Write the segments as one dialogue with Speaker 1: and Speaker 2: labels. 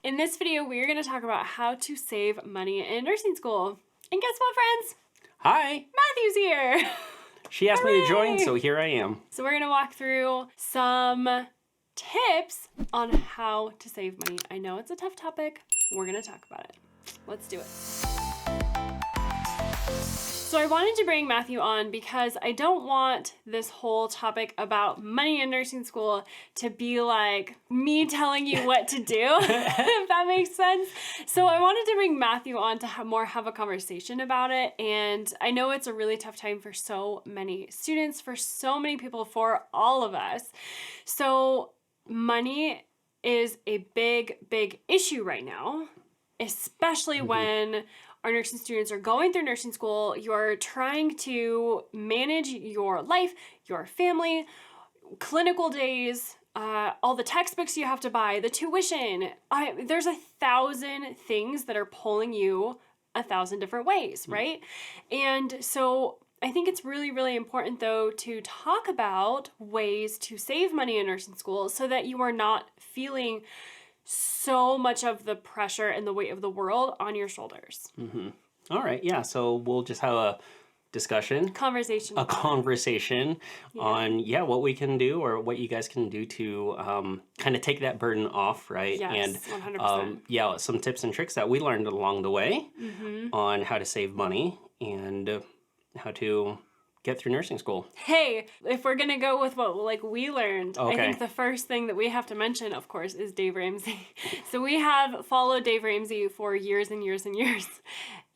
Speaker 1: In this video, we are going to talk about how to save money in nursing school. And guess what, friends?
Speaker 2: Hi!
Speaker 1: Matthew's here!
Speaker 2: She asked me to join,
Speaker 1: Hooray!
Speaker 2: so here I am.
Speaker 1: So we're going to walk through some tips on how to save money. I know it's a tough topic. We're going to talk about it. Let's do it. So I wanted to bring Matthew on because I don't want this whole topic about money in nursing school to be like me telling you what to do, if that makes sense. So I wanted to bring Matthew on to have a conversation about it. And I know it's a really tough time for so many students, for so many people, for all of us. So money is a big, big issue right now, especially when our nursing students are going through nursing school. You're trying to manage your life, your family, clinical days, all the textbooks you have to buy, the tuition. There's 1,000 things that are pulling you 1,000 different ways, right? And so I think it's really, really important, though, to talk about ways to save money in nursing school so that you are not feeling so much of the pressure and the weight of the world on your shoulders.
Speaker 2: Mm-hmm. All right, yeah, so we'll just have a discussion.
Speaker 1: Conversation.
Speaker 2: A conversation on, what we can do or what you guys can do to kind of take that burden off, right?
Speaker 1: Yes,
Speaker 2: and
Speaker 1: 100%.
Speaker 2: Some tips and tricks that we learned along the way on how to save money and how to get through nursing school.
Speaker 1: Hey, if we're gonna go with what we learned,
Speaker 2: okay.
Speaker 1: I think the first thing that we have to mention, of course, is Dave Ramsey. So we have followed Dave Ramsey for years and years and years,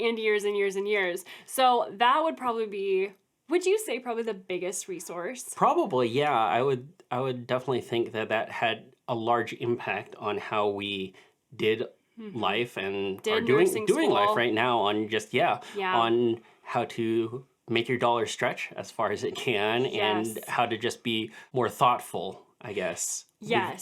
Speaker 1: and years and years and years. So that would probably be, would you say, probably the biggest resource?
Speaker 2: Probably, yeah. I would definitely think that had a large impact on how we did life and are doing life right now on just on how to make your dollar stretch as far as it can and how to just be more thoughtful, I guess,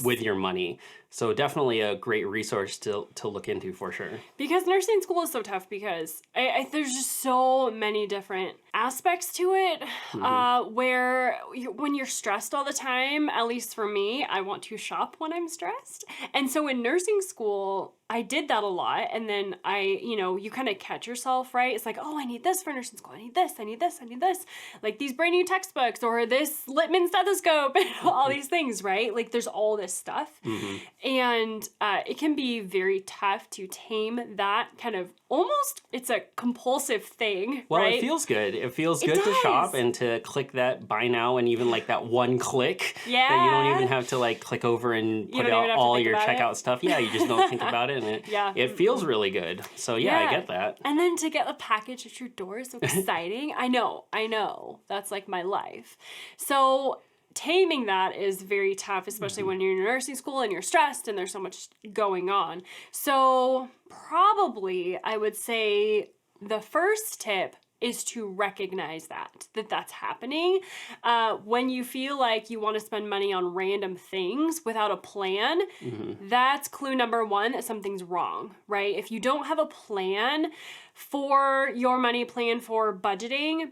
Speaker 2: with your money. So definitely a great resource to look into for sure.
Speaker 1: Because nursing school is so tough because there's just so many different aspects to it where when you're stressed all the time, at least for me, I want to shop when I'm stressed. And so in nursing school, I did that a lot. And then you kind of catch yourself, right? It's like, oh, I need this for nursing school. I need this, I need this, I need this. Like these brand new textbooks or this Littman stethoscope and all these things, right? Like there's all this stuff. And it can be very tough to tame that kind of it's a compulsive thing,
Speaker 2: well,
Speaker 1: right?
Speaker 2: It feels good. It feels good to shop and to click that buy now and even like that one click that you don't even have to like click over and put out all your checkout stuff. Yeah, you just don't think about it and it feels really good. So I get that.
Speaker 1: And then to get a package at your door is so exciting. I know. That's like my life. So taming that is very tough, especially when you're in nursing school and you're stressed and there's so much going on. So probably I would say the first tip is to recognize that's happening. When you feel like you want to spend money on random things without a plan, that's clue number one that something's wrong, right? If you don't have a plan for your money, plan for budgeting,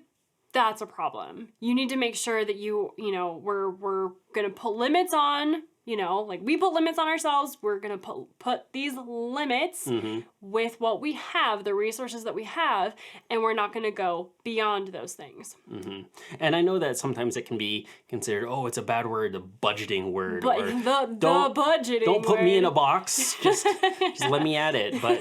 Speaker 1: that's a problem. You need to make sure that we're going to put limits on, like we put limits on ourselves. We're going to put these limits with what we have, the resources that we have, and we're not going to go beyond those things.
Speaker 2: And I know that sometimes it can be considered, it's a bad word, the budgeting word.
Speaker 1: But the budgeting
Speaker 2: Don't put
Speaker 1: word.
Speaker 2: me in a box. Just let me at it. But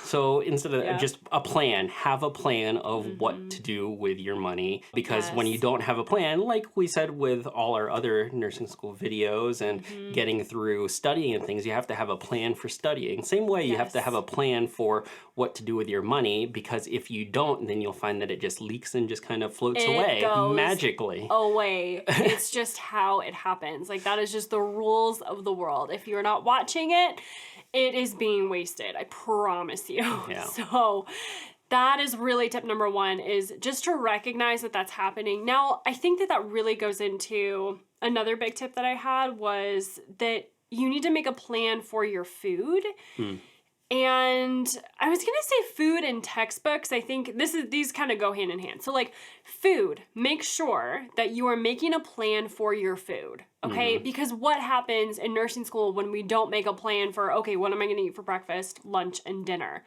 Speaker 2: so instead of just a plan, have a plan of what to do with your money. Because when you don't have a plan, like we said with all our other nursing school videos and getting through studying and things, you have to have a plan for studying. Same way you have to have a plan for what to do with your money, because if you don't, then you'll find that it just leaks and just kind of floats away magically.
Speaker 1: It's just how it happens. Like that is just the rules of the world. If you're not watching it, it is being wasted. I promise you. Yeah. So that is really tip number one, is just to recognize that that's happening. Now, I think that really goes into another big tip that I had, was that you need to make a plan for your food. And I was going to say food and textbooks. I think these kind of go hand in hand. So like food, make sure that you are making a plan for your food. Okay? Because what happens in nursing school when we don't make a plan for, okay, what am I going to eat for breakfast, lunch, and dinner?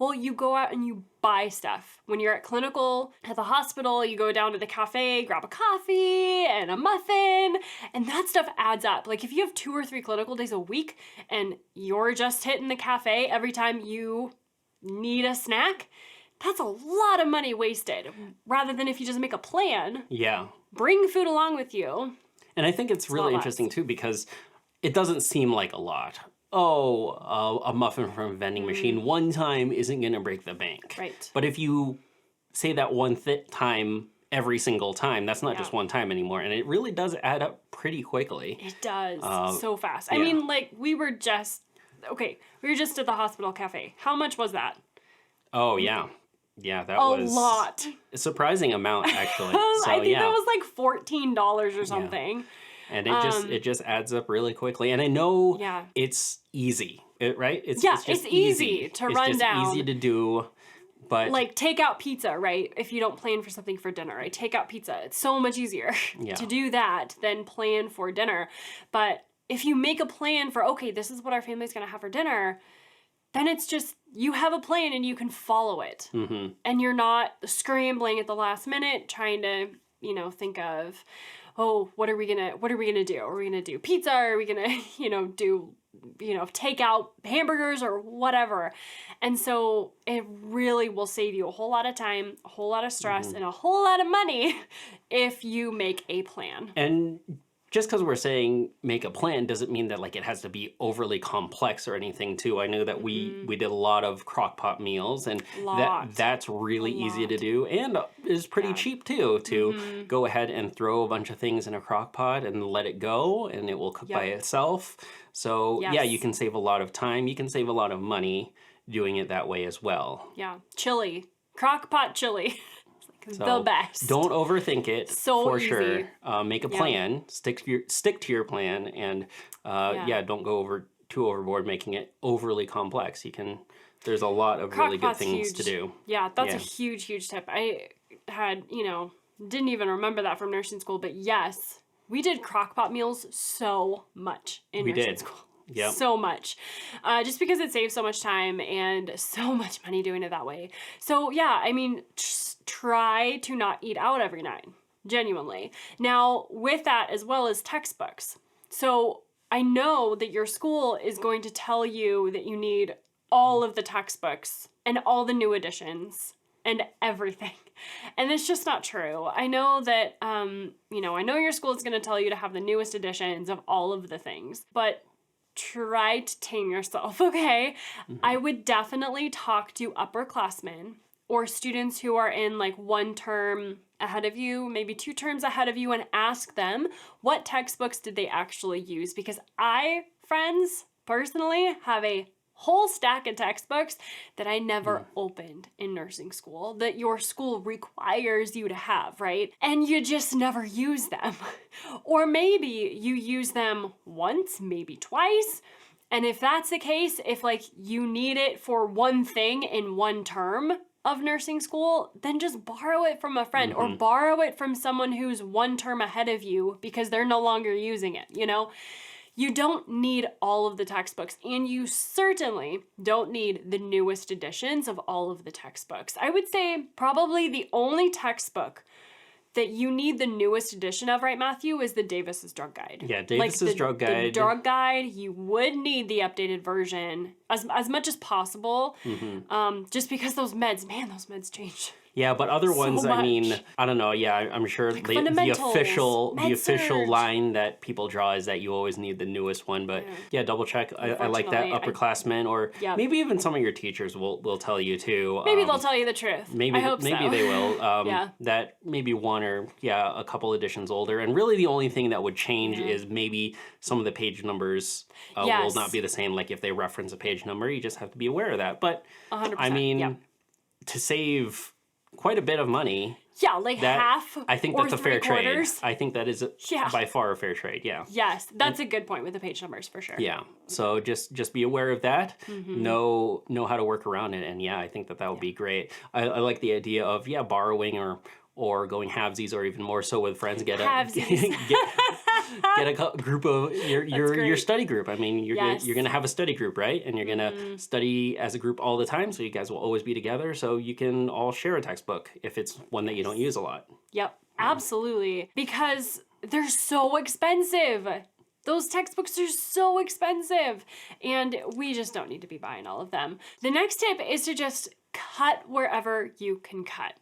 Speaker 1: Well, you go out and you buy stuff. When you're at clinical, at the hospital, you go down to the cafe, grab a coffee and a muffin, and that stuff adds up. Like if you have 2 or 3 clinical days a week and you're just hitting the cafe every time you need a snack, that's a lot of money wasted. Rather than if you just make a plan, bring food along with you.
Speaker 2: And I think it's really interesting too, because it doesn't seem like a lot. A muffin from a vending machine one time isn't going to break the bank.
Speaker 1: Right.
Speaker 2: But if you say that one time every single time, that's not just one time anymore. And it really does add up pretty quickly.
Speaker 1: It does. So fast. I mean, like, we were just at the hospital cafe. How much was that?
Speaker 2: Oh, yeah. Yeah, that was...
Speaker 1: a lot.
Speaker 2: A surprising amount, actually.
Speaker 1: I think that was like $14 or something.
Speaker 2: Yeah. And it just adds up really quickly. And I know it's easy, right? It's
Speaker 1: easy to run down.
Speaker 2: It's easy to do, but...
Speaker 1: Like, take out pizza, right? If you don't plan for something for dinner, right? Take out pizza. It's so much easier to do that than plan for dinner. But if you make a plan for, okay, this is what our family's going to have for dinner, then it's just, you have a plan and you can follow it. Mm-hmm. And you're not scrambling at the last minute trying to, think of... oh, what are we gonna do? Are we gonna do pizza? Are we gonna, take out hamburgers or whatever? And so it really will save you a whole lot of time, a whole lot of stress, and a whole lot of money if you make a plan.
Speaker 2: And just because we're saying make a plan doesn't mean that like it has to be overly complex or anything too. I know that we did a lot of crock pot meals, and that's really easy to do and is pretty cheap too, to go ahead and throw a bunch of things in a crock pot and let it go and it will cook by itself. So you can save a lot of time. You can save a lot of money doing it that way as well.
Speaker 1: Yeah. Chili. Crock pot chili. So the best.
Speaker 2: Don't overthink it. For
Speaker 1: easy.
Speaker 2: Sure. Make a plan. Stick to your plan, and don't go too overboard making it overly complex. There's a lot of really good things to do.
Speaker 1: Yeah, that's a huge tip. I had didn't even remember that from nursing school, but yes, we did crockpot meals so much in nursing school.
Speaker 2: Yep.
Speaker 1: So much. Just because it saves so much time and so much money doing it that way. So yeah, I mean, try to not eat out every night. Genuinely. Now, with that as well as textbooks. So I know that your school is going to tell you that you need all of the textbooks and all the new editions and everything. And it's just not true. I know that, I know your school is going to tell you to have the newest editions of all of the things, but try to tame yourself, okay? I would definitely talk to upperclassmen or students who are in like 1 term ahead of you, maybe 2 terms ahead of you, and ask them what textbooks did they actually use. Because I, friends, personally have a whole stack of textbooks that I never opened in nursing school that your school requires you to have, right? And you just never use them. Or maybe you use them once, maybe twice. And if that's the case, if like you need it for one thing in 1 term of nursing school, then just borrow it from a friend or borrow it from someone who's 1 term ahead of you because they're no longer using it, You don't need all of the textbooks, and you certainly don't need the newest editions of all of the textbooks. I would say probably the only textbook that you need the newest edition of, right, Matthew, is the Davis's Drug Guide.
Speaker 2: Yeah, Davis's Drug Guide.
Speaker 1: The Drug Guide, you would need the updated version as much as possible, just because those meds change.
Speaker 2: Yeah, but other ones,
Speaker 1: much.
Speaker 2: I mean, I don't know. Yeah, I'm sure
Speaker 1: like
Speaker 2: the official
Speaker 1: surge.
Speaker 2: line that people draw is that you always need the newest one. But yeah, double check. I like that upperclassmen, or maybe even some of your teachers will tell you too.
Speaker 1: Maybe they'll tell you the truth.
Speaker 2: Maybe
Speaker 1: I hope
Speaker 2: maybe
Speaker 1: so.
Speaker 2: they will. That maybe 1 or a couple editions older, and really the only thing that would change is maybe some of the page numbers will not be the same. Like if they reference a page number, you just have to be aware of that. But
Speaker 1: 100%,
Speaker 2: I mean, to save quite a bit of money.
Speaker 1: Yeah, like half
Speaker 2: I think
Speaker 1: or
Speaker 2: that's a fair trade.
Speaker 1: three-quarters.
Speaker 2: I think that is by far a fair trade, yeah.
Speaker 1: Yes, that's a good point with the page numbers for sure.
Speaker 2: Yeah, so just be aware of that. Know how to work around it, and yeah, I think that would be great. I like the idea of borrowing or going halvesies, or even more so with friends. Get a group of your study group. I mean, you're gonna have a study group, right? And you're gonna study as a group all the time, so you guys will always be together. So you can all share a textbook if it's one that you don't use a lot.
Speaker 1: Yep, absolutely, because they're so expensive. Those textbooks are so expensive, and we just don't need to be buying all of them. The next tip is to just cut wherever you can cut.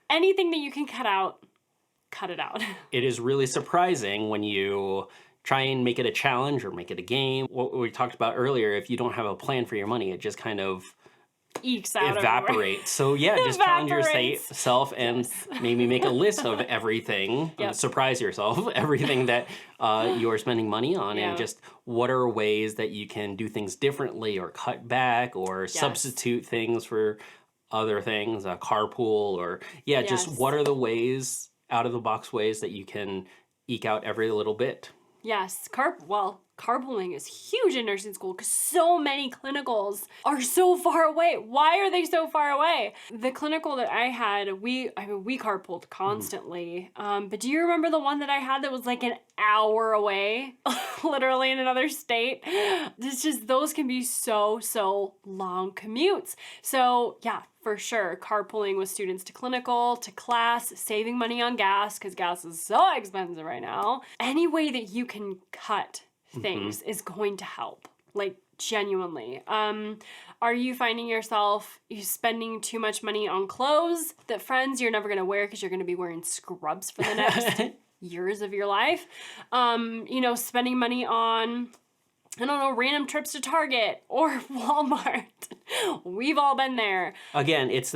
Speaker 1: Anything that you can cut out, cut it out.
Speaker 2: It is really surprising when you try and make it a challenge or make it a game. What we talked about earlier, if you don't have a plan for your money, it just kind of
Speaker 1: ekes out,
Speaker 2: evaporates. So yeah, just challenge yourself and maybe make a list of everything. Surprise yourself, everything that you are spending money on, and just what are ways that you can do things differently or cut back or substitute things for other things, a carpool, or just what are the ways, out of the box ways that you can eke out every little bit.
Speaker 1: Yes, carpooling is huge in nursing school because so many clinicals are so far away. Why are they so far away? The clinical that I had, we carpooled constantly. But do you remember the one that I had that was like an hour away, literally in another state? It's just, those can be so long commutes. So yeah, for sure, carpooling with students to clinical, to class, saving money on gas because gas is so expensive right now. Any way that you can cut things is going to help, like genuinely. Are you finding yourself spending too much money on clothes that friends you're never going to wear because you're going to be wearing scrubs for the next years of your life? Spending money on, I don't know, random trips to Target or Walmart. We've all been there.
Speaker 2: Again, it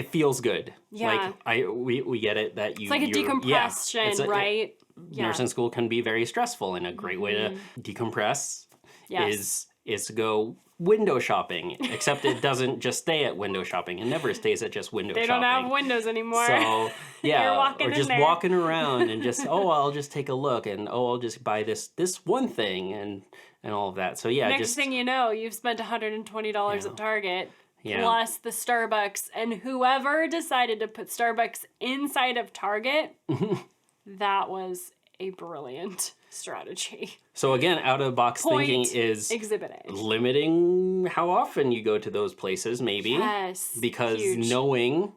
Speaker 2: feels good.
Speaker 1: Yeah.
Speaker 2: Like we get it that
Speaker 1: it's like a decompression, right?
Speaker 2: Nursing school can be very stressful, and a great way to decompress is to go window shopping, except it doesn't just stay at window shopping. It never stays at just window shopping.
Speaker 1: They don't have windows anymore.
Speaker 2: So yeah,
Speaker 1: or
Speaker 2: just walking around and just, I'll just take a look, and I'll just buy this one thing and all of that. So yeah,
Speaker 1: next thing you know, you've spent $120 at Target. Plus the Starbucks, and whoever decided to put Starbucks inside of Target, that was a brilliant strategy.
Speaker 2: So again, out of the box thinking is
Speaker 1: Exhibit A.
Speaker 2: Limiting how often you go to those places, maybe.
Speaker 1: Yes.
Speaker 2: Because knowing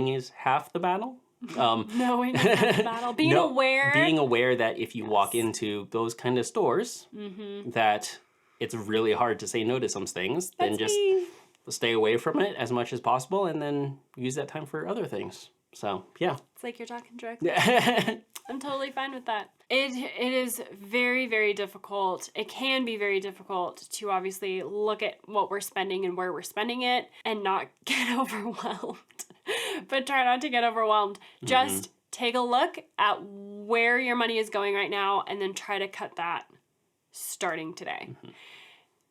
Speaker 2: is half the battle.
Speaker 1: Knowing is half the battle. Being
Speaker 2: aware that if you walk into those kind of stores, that it's really hard to say no to some things, then just stay away from it as much as possible, and then use that time for other things. So yeah,
Speaker 1: it's like you're talking directly. I'm totally fine with that. It is very, very difficult. It can be very difficult to obviously look at what we're spending and where we're spending it and not get overwhelmed. But try not to get overwhelmed. Just take a look at where your money is going right now, and then try to cut that starting today.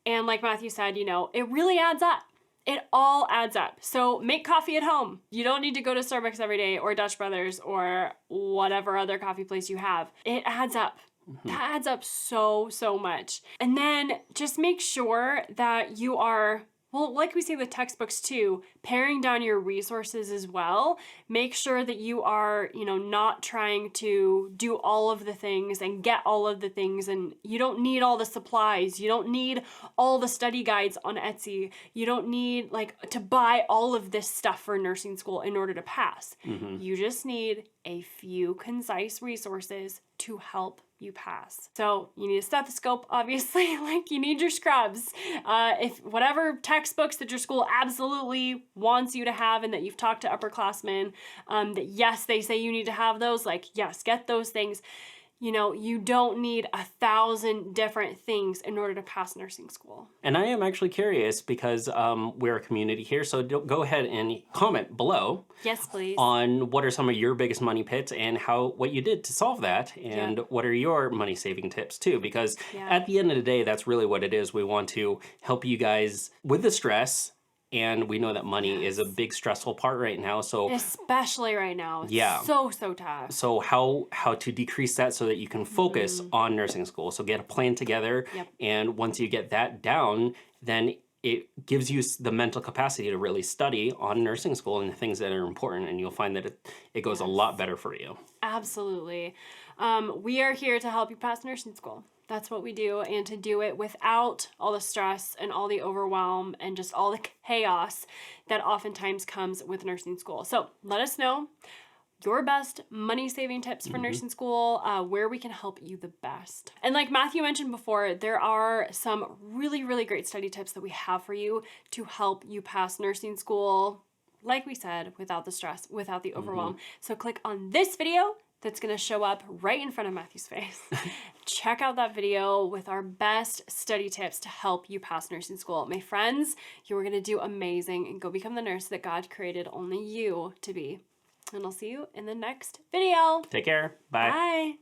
Speaker 1: And like Matthew said, it really adds up. It all adds up. So make coffee at home. You don't need to go to Starbucks every day or Dutch Brothers or whatever other coffee place you have. It adds up. That adds up so much. And then just make sure that you are, like we say with textbooks too, paring down your resources as well. Make sure that you are, not trying to do all of the things and get all of the things, and you don't need all the supplies. You don't need all the study guides on Etsy. You don't need to buy all of this stuff for nursing school in order to pass. You just need a few concise resources to help you pass. So you need a stethoscope, obviously, you need your scrubs. If whatever textbooks that your school absolutely wants you to have and that you've talked to upperclassmen, that yes, they say you need to have those, yes, get those things. You don't need 1,000 different things in order to pass nursing school.
Speaker 2: And I am actually curious because we're a community here, so go ahead and comment below.
Speaker 1: Yes, please.
Speaker 2: On what are some of your biggest money pits and what you did to solve that, and what are your money saving tips too, because at the end of the day, that's really what it is. We want to help you guys with the stress and we know that money is a big stressful part right now. So
Speaker 1: especially right now, it's so tough.
Speaker 2: So how to decrease that so that you can focus on nursing school. So get a plan together, and once you get that down, then it gives you the mental capacity to really study on nursing school and the things that are important, and you'll find that it goes a lot better for you.
Speaker 1: Absolutely. We are here to help you pass nursing school. That's what we do, and to do it without all the stress and all the overwhelm and just all the chaos that oftentimes comes with nursing school. So let us know your best money-saving tips for nursing school, where we can help you the best. And like Matthew mentioned before, there are some really, really great study tips that we have for you to help you pass nursing school, like we said, without the stress, without the overwhelm. So click on this video that's gonna show up right in front of Matthew's face. Check out that video with our best study tips to help you pass nursing school. My friends, you are gonna do amazing and go become the nurse that God created only you to be. And I'll see you in the next video.
Speaker 2: Take care. Bye.
Speaker 1: Bye.